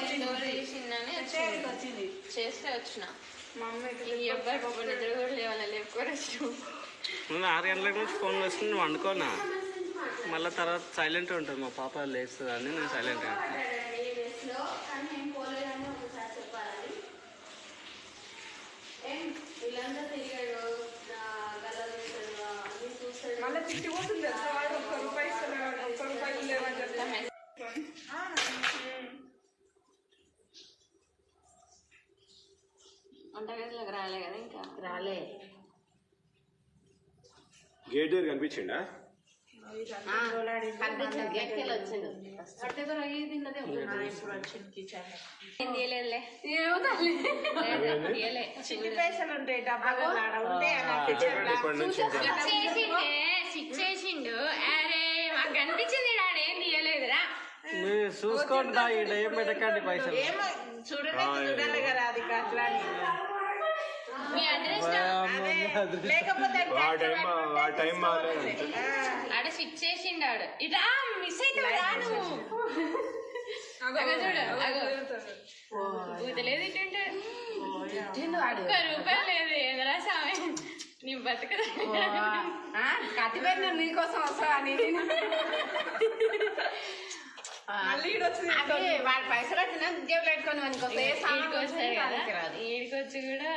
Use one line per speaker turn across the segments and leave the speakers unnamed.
వచ్చింది చేస్తే వచ్చిన
మమ్మీ
ఈ అబ్బాయి పాప నిద్ర కూడా లేవాలి లేపుకొని వచ్చిన.
నువ్వు 6 గంటల నుంచి ఫోన్ వస్తుంది, నువ్వు వండుకోనా మళ్ళీ తర్వాత సైలెంట్ ఉంటుంది. మా పాప లేస్తుంది అని నేను సైలెంట్
మళ్ళీ తిట్టిపోతుంది. ₹1 లేవని చెప్తాను.
వంటగదిలోకి రాలే కదా, ఇంకా
రాలే.
గేట్ దగ్గర కనిపించిండా?
కనిపించింది, గేట్కి వెళ్ళి వచ్చిండు.
పైసలు ఉంటాయి డబ్బాలు ఉంటే
చేసిండు. అరే మాకు కనిపించింది డాడీ, ఏం తీయలేదురా.
చూసుకోండి, ఏం పెట్టకండి పైసలు.
చూడాలి కదా అది అట్లా.
మీ అడ్రస్
లేకపోతే
ఆడ స్విచ్ చేసిండు. ఆడు ఇట్లా మిస్ అయితే రాను. ఊతలేదు ఇటుంటే ₹1 లేదు. ఏదరా సామె నీ బతుకదా
కత్తిపెట్టిన నీకోసం వస్తా అని వాడి పైసలు వచ్చినా జేబులు పెట్టుకొని
ఈడికొచ్చి కూడా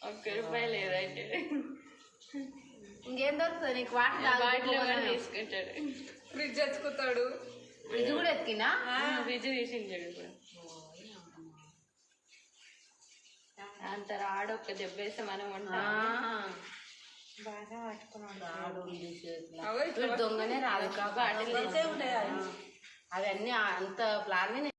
₹1 లేదంటే
ఇంకేం దొరుకుతుంది నీకు? వాటర్
తీసుకుంటాడు.
ఫ్రిడ్జ్ ఎత్తుకుతాడు.
ఫ్రిడ్జ్ కూడా ఎత్తికినా?
ఫ్రిడ్జ్ తీసించాడు. ఇప్పుడు అంత రాడు, ఒక్క దెబ్బేస్తే మనం
దొంగనే రాదు. అవన్నీ అంత ప్లాన్